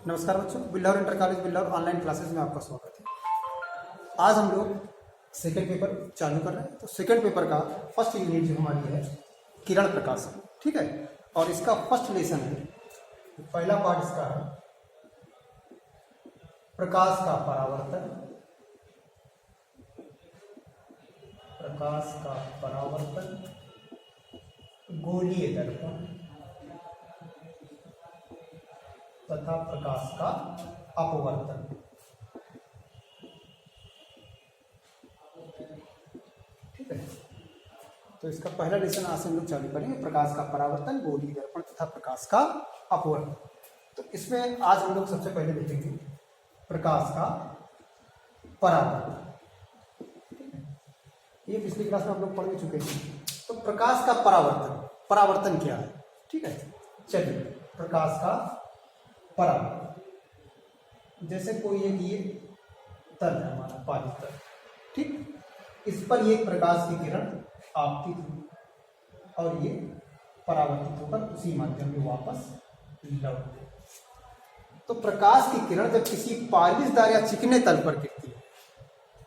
नमस्कार बच्चों, बिल्लौर inter college बिल्लौर online classes में आपका स्वागत है। आज हम लोग सेकंड पेपर चालू कर रहे हैं। तो सेकंड पेपर का फर्स्ट यूनिट जो हमारी है किरण प्रकाश, ठीक है। और इसका फर्स्ट लेसन है, पहला पार्ट इसका है प्रकाश का परावर्तन। प्रकाश का परावर्तन, गोलीय दर्पण तथा प्रकाश का अपवर्तन। ठीक है, तो इसका पहला लेसन आज से हम लोग चालू करेंगे, प्रकाश का परावर्तन, गोलीय दर्पण तथा प्रकाश का अपवर्तन। तो इसमें आज हम लोग सबसे पहले देखेंगे प्रकाश का परावर्तन। ये पिछली क्लास में आप लोग पढ़ चुके हैं। तो प्रकाश का परावर्तन, परावर्तन क्या है? ठीक है, चलिए प्रकाश का परावर्तन, जैसे कोई एक ये तल है हमारा पानी तल, ठीक, इस पर ये प्रकाश की किरण आपतित हुई और ये परावर्तित होकर उसी माध्यम में वापस लौट गई। तो प्रकाश की किरण जब किसी पालिशदार या चिकने तल पर गिरती है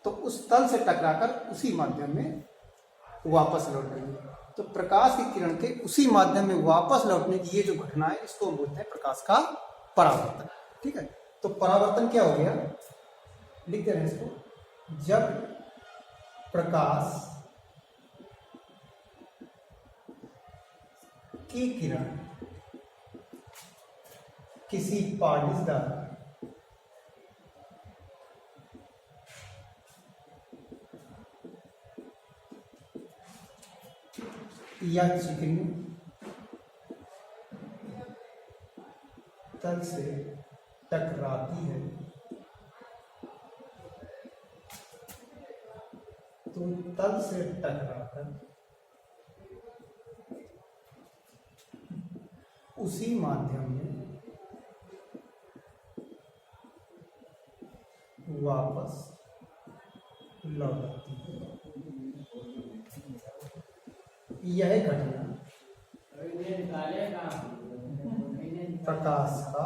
तो उस तल से टकराकर उसी माध्यम में वापस लौट गई। तो प्रकाश की किरण के उसी माध्यम में वापस लौटने की ये जो घटना है, इसको हम बोलते हैं प्रकाश का परावर्तन। ठीक है, तो परावर्तन क्या हो गया, लिखते रहे इसको, जब प्रकाश की किरण किसी पालिशदार या चिकनी तल से टकराती है तो तल से टकराकर उसी माध्यम में वापस लौट आती है। यह घटना प्रकाश का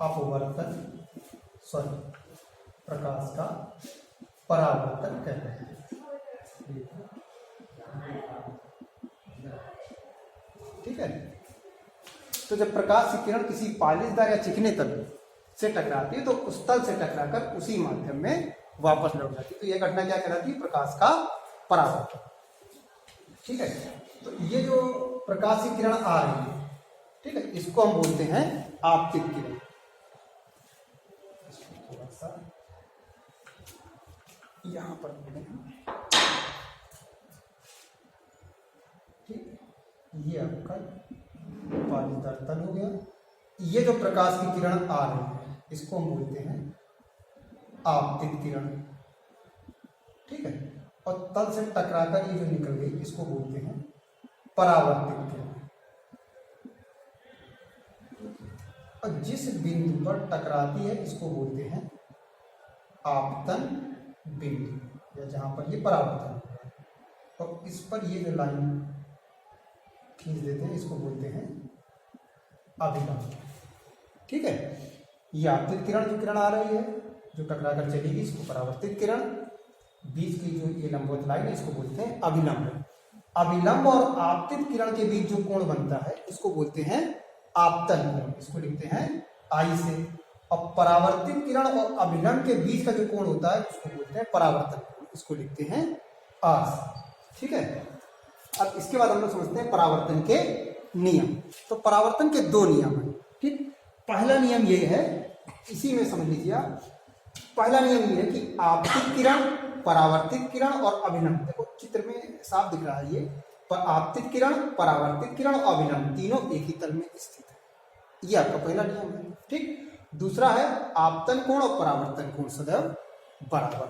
अपवर्तन, प्रकाश का परावर्तन कहते हैं। ठीक है, तो जब प्रकाश की किरण किसी पालिशदार या चिकने तल से टकराती है तो उस तल से टकराकर उसी माध्यम में वापस लौट जाती है। तो यह घटना क्या कहलाती है? प्रकाश का परावर्तन। ठीक है, तो ये जो प्रकाश की किरण आ रही है, ठीक है, इसको हम बोलते हैं आपतित किरण। थोड़ा सा यहां पर ठीक, ये आपका पालिशदार तल हो गया। ये जो प्रकाश की किरण आ रही है इसको हम बोलते हैं आपतित किरण। ठीक है, और तल से टकराकर ये जो निकल गई इसको बोलते हैं परावर्तित किरण। और जिस बिंदु पर टकराती है इसको बोलते हैं आपतन बिंदु, या जहां पर ये परावर्तन होता है। और इस पर ये जो लाइन खींच देते हैं इसको बोलते हैं अभिलंब। ठीक है, ये आपतित किरण जो किरण आ रही है जो टकराकर चलेगी इसको परावर्तित किरण, बीच की जो ये लंबवत लाइन है इसको बोलते हैं अभिलंब। अभिलंब और आपतित किरण के बीच जो कोण बनता है इसको बोलते हैं आपतन कोण, इसको लिखते हैं आई से। और परावर्तित किरण और अभिलंब के बीच का जो कोण होता है उसको बोलते हैं परावर्तन कोण, इसको लिखते हैं आर से। ठीक है, अब इसके बाद हम लोग समझते हैं परावर्तन के नियम। तो परावर्तन के दो नियम हैं। ठीक, पहला नियम ये है, इसी में समझ लीजिए आप, पहला नियम ये है कि आपतित किरण, परावर्तित किरण और अभिलंब, देखो चित्र में साफ दिख रहा है ये, पर आपतित किरण, परावर्तित किरण और अभिलंब तीनों एक ही तल में स्थित है। ये आपका पहला नियम है। ठीक, दूसरा है आपतन कोण और परावर्तन कोण सदैव बराबर।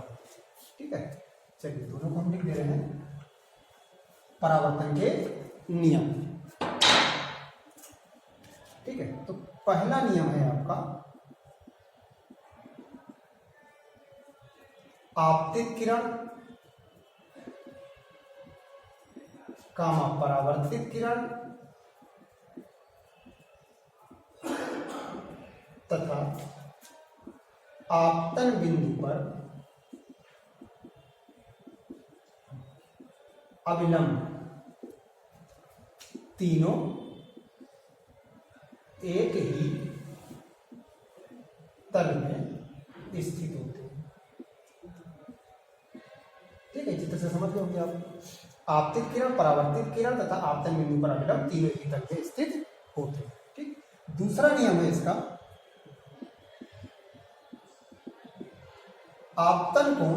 ठीक है, चलिए दोनों को हम लिख दे रहे हैं, परावर्तन के नियम। ठीक है, तो पहला नियम है आपका आपतित किरण कामा परावर्तित किरण आपतन बिंदु पर अविलंब तीनों एक ही तल में स्थित होते हैं। ठीक है, चित्र से समझ गए होंगे आप। आपतित किरण, परावर्तित किरण तथा आपतन बिंदु पर अविलंब तीनों एक ही तल में स्थित होते हैं। ठीक, दूसरा नियम है इसका, आपतन कोण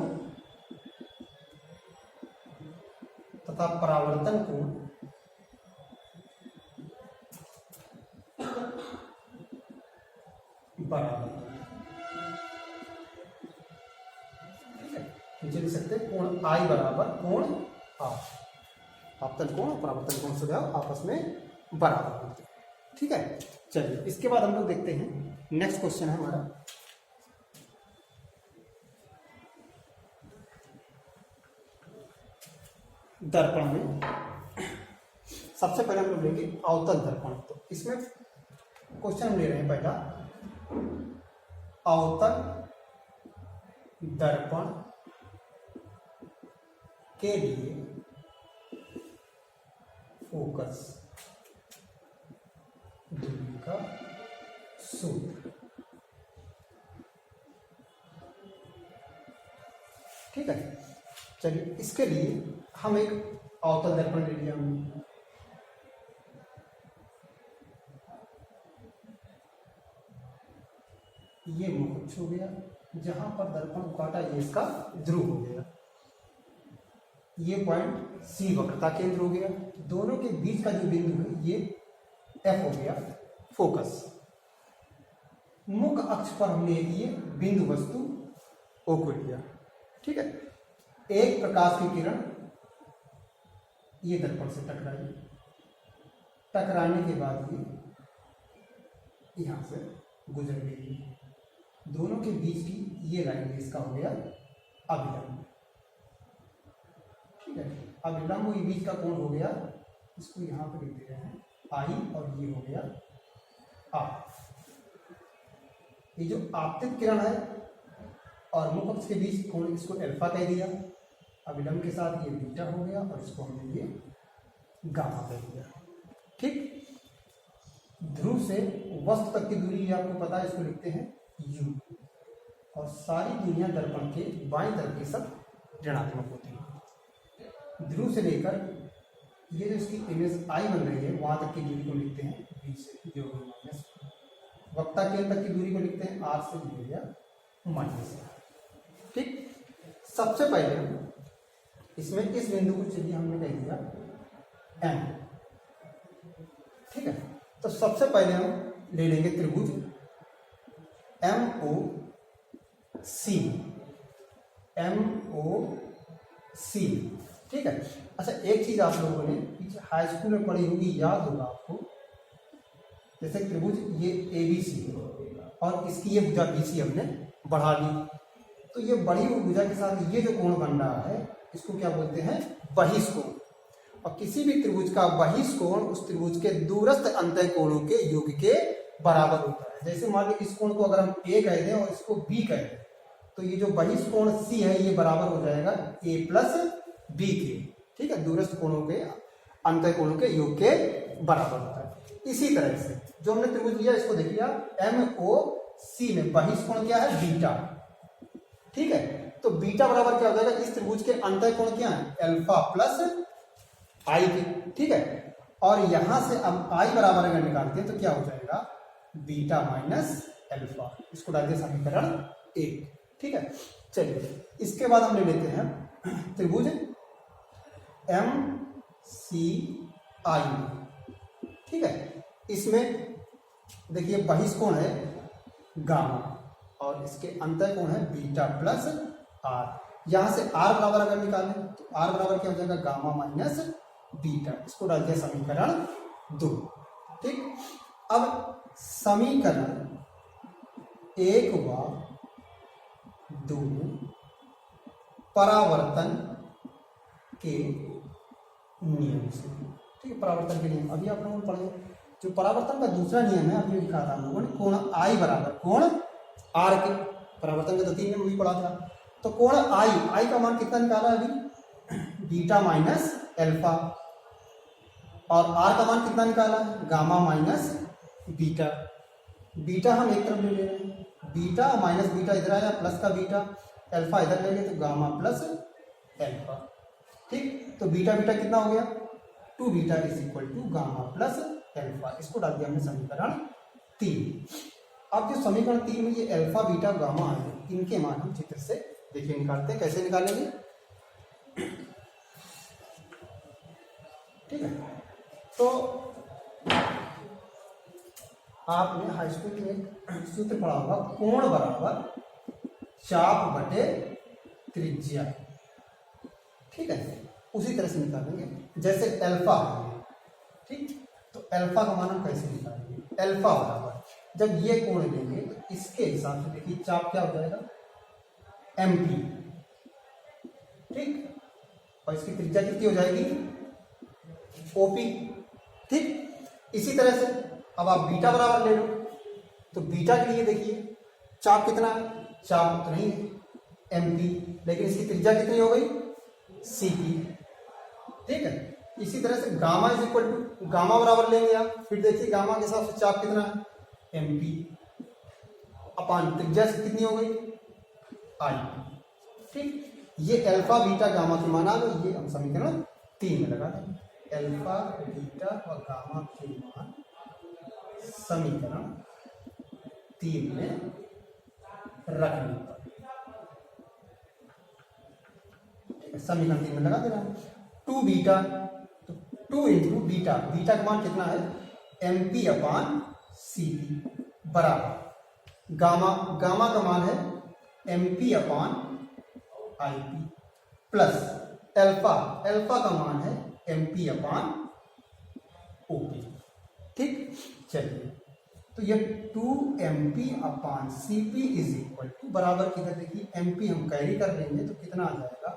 तथा परावर्तन कोण बराबर। ठीक है, नीचे लिख सकते हैं कोण आई बराबर कोण आर। आपतन कोण और परावर्तन कोण से आपस में बराबर होते हैं। ठीक है, चलिए इसके बाद हम लोग देखते हैं नेक्स्ट क्वेश्चन है हमारा, दर्पण में सबसे पहले हम लोग लेंगे अवतल दर्पण। तो इसमें क्वेश्चन हम ले रहे हैं पहला, अवतल दर्पण के लिए फोकस दूरी का सूत्र। ठीक है, चलिए इसके लिए हम एक अवतल दर्पण ले लिया हमने। ये मुकुट हो गया, जहां पर दर्पण काटा ये इसका ध्रुव हो गया। ये पॉइंट सी वक्रता केंद्र हो गया। दोनों के बीच का जो बिंदु है ये एफ हो गया फोकस। मुख्य अक्ष पर हमने ये बिंदु वस्तु ओ को लिया। ठीक है, एक प्रकाश की किरण ये दर्पण से टकराई, टकराने के बाद ये यहां से गुजर गई। दोनों के बीच की ये लाइन इसका हो गया अविलंब। ठीक है, अविलंब ये बीच का कोण हो गया, इसको यहां पर लिख दे रहे हैं आई, और ये हो गया आर। ये जो आपतित किरण है और मुख्य अक्ष के बीच कोण, इसको अल्फा कह दिया। अविलंब के साथ ये बीटा हो गया और इसको हमने ये गामा कह दिया। ठीक, ध्रुव से वस्तु तक की दूरी आपको पता है, इसको लिखते हैं यू। और सारी दूरियां दर्पण के बाईं तरफ की सब ऋणात्मक होती है। ध्रुव से लेकर ये जो इसकी इमेज आई बन रही है वहां तक की दूरी को लिखते हैं बी से, जो माइनस। वक्ता केंद्र तक की दूरी को लिखते हैं आर से, जो या माइनस। ठीक, सबसे पहले इसमें इस बिंदु को चलिए हमने कह दिया एम। ठीक है, तो सबसे पहले हम ले लेंगे त्रिभुज एम ओ सी, एम ओ सी। ठीक है, अच्छा एक चीज आप लोगों ने पीछे हाई स्कूल में पढ़ी होगी, याद होगा आपको, जैसे त्रिभुज ये ए बी सी और इसकी ये भुजा बी सी हमने बढ़ा ली, तो ये बढ़ी हुई भुजा के साथ ये जो कोण बन रहा है इसको क्या बोलते हैं, बहिष्कोण। और किसी भी त्रिभुज का बहिष्कोण उस त्रिभुज के दूरस्थ अंतः कोणों के योग के बराबर होता है। जैसे मान लो इस कोण को अगर हम ए कह दें और इसको बी कह दें, तो ये जो बहिष्कोण सी है ये बराबर हो जाएगा ए प्लस बी के। ठीक है, दूरस्थ कोणों के अंतः कोणों के योग के बराबर होता है। इसी तरह से जो हमने त्रिभुज लिया इसको देखिए एम ओ सी में बहिष्कोण क्या है, बीटा। ठीक है, तो बीटा बराबर क्या हो जाएगा, इस त्रिभुज के अंतः कोण क्या है, अल्फा प्लस आई के। ठीक है, और यहां से अब आई बराबर अगर निकालते हैं तो क्या हो जाएगा, बीटा माइनस अल्फा। इसको डालते समीकरण 1। ठीक है, चलिए इसके बाद हम ले लेते हैं त्रिभुज एम सी आई। ठीक है, इसमें देखिए बहिष्कोण है गामा और इसके अंतः कोण है बीटा प्लस आर। यहां से आर बराबर अगर निकालें तो आर बराबर क्या हो जाएगा, गामा माइनस बीटा। इसको डालते हैं समीकरण 2। ठीक, अब समीकरण 1 व 2 परावर्तन के नियम से। ठीक है, परावर्तन के नियम अभी आप लोगों ने पढ़े। जो परावर्तन का दूसरा नियम है अभी लिखा था हम लोगों ने, कोण आई बराबर कोण आर के। परावर्तन का तो 3 में भी पढ़ा था। तो कोण आई का मान कितना निकाला अभी, बीटा माइनस अल्फा, और आर का मान कितना निकाला, गामा माइनस बीटा। बीटा हम एक तरफ ले ले रहे हैं, बीटा माइनस बीटा इधर आया, प्लस का बीटा, अल्फा इधर ले गए तो गामा प्लस अल्फा। ठीक, तो बीटा बीटा कितना हो गया, 2 beta is equal to gamma plus alpha. इसको डाल दिया हमने समीकरण 3। अब जो समीकरण 3 में ये अल्फा बीटा गामा है, इनके मान हम चित्र से देखिए निकालते हैं। कैसे निकालेंगे, ठीक है। तो आपने हाई स्कूल में एक सूत्र पढ़ा होगा, कोण बराबर चाप बटे त्रिज्या, ठीक है। उसी तरह से निकालेंगे जैसे अल्फा है, ठीक। तो अल्फा का मान हम कैसे निकालेंगे, अल्फा बराबर जब ये कोण लेंगे तो इसके हिसाब से देखिए चाप क्या हो जाएगा, एमपी, ठीक, और इसकी त्रिज्या कितनी हो जाएगी, ओपी, ठीक। इसी तरह से अब आप बीटा बराबर ले लो, तो बीटा के लिए देखिए चाप कितना है, चाप उतना ही है, एमपी, लेकिन इसकी त्रिज्या कितनी हो गई, सीपी, ठीक है। इसी तरह से gamma is equal to, gamma बराबर लेंगे आप, फिर देखिए गामा के हिसाब से चाप कितना है, एमपी, अपान त्रिज्या से कितनी हो गई, आई, ठीक। ये अल्फा बीटा गामा के मान आ गए, ये हम समीकरण 3 में लगा देंगे। अल्फा बीटा और गामा के मान समीकरण 3 में रखने पर, ठीक है। समीकरण 3 में लगा देना है 2 बीटा, तो 2 इंटू बीटा, बीटा का मान कितना है, M P upon C P, बराबर गामा, गामा का मान है M P upon I P, plus alpha, alpha का मान है M P upon O P, ठीक। चलिए, तो ये 2 M P upon C P is equal to, बराबर किधर देखिए एम पी हम कैरी कर लेंगे तो कितना आ जाएगा,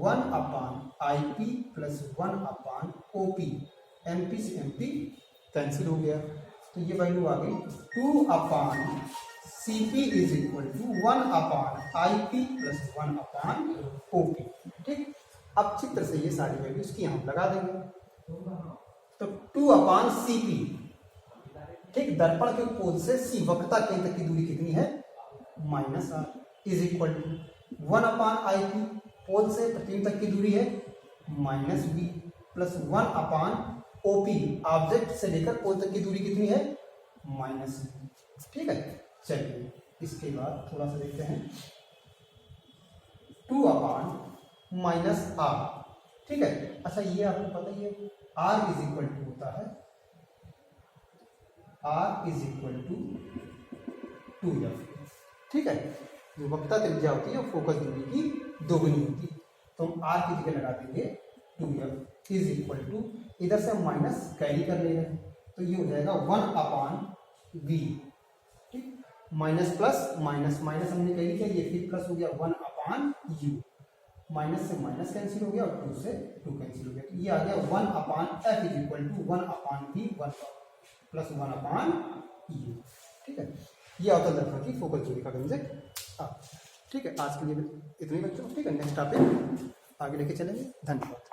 1 upon I P plus 1 upon O P, M P से एम पी कैंसिल हो गया, तो ये वैल्यू आ गई 2 upon C P is equal to 1 upon I P plus 1 upon O P, ठीक। अब चित्र से ये सारी वैल्यूज की हम लगा देंगे, तो 2 अपान सी पी, ठीक, दर्पण के पोल से सी वक्रता केंद्र तक की दूरी कितनी है, minus R, is equal to 1 upon I P, pole से प्रतिबिंब तक की दूरी है minus B, plus 1 upon OP, object से लेकर पोल तक की दूरी कितनी है, माइनस बी, ठीक है। चलिए, इसके बाद थोड़ा सा देखते हैं, 2 अपान माइनस आर, ठीक है। अच्छा, ये आपको पता ही है, आर इज इक्वल टू होता है, are is equal to 2f, ठीक है। जो वक्रता त्रिज्या होती है वो फोकस दूरी की दोगुनी होती है, तो हम आर की जगह लगा देंगे 2f इज इक्वल टू, इधर से हम माइनस कैरी कर ले रहे हैं, तो ये हो जाएगा 1 अपान वी, ठीक, माइनस प्लस माइनस, माइनस हमने कैरी किया, ये फिर प्लस हो गया 1 अपान यू, माइनस से माइनस कैंसिल हो गया और 2 से 2 कैंसिल हो गया, तो ये आ गया 1 upon F is equal to 1 upon V 1 plus 1 upon U, ठीक है। ये होता है दर्पण की फोकस दूरी का व्यंजक, ठीक है। आज के लिए इतने बच्चों, ठीक है। नेक्स्ट टॉपिक आगे लेके चलेंगे। धन्यवाद।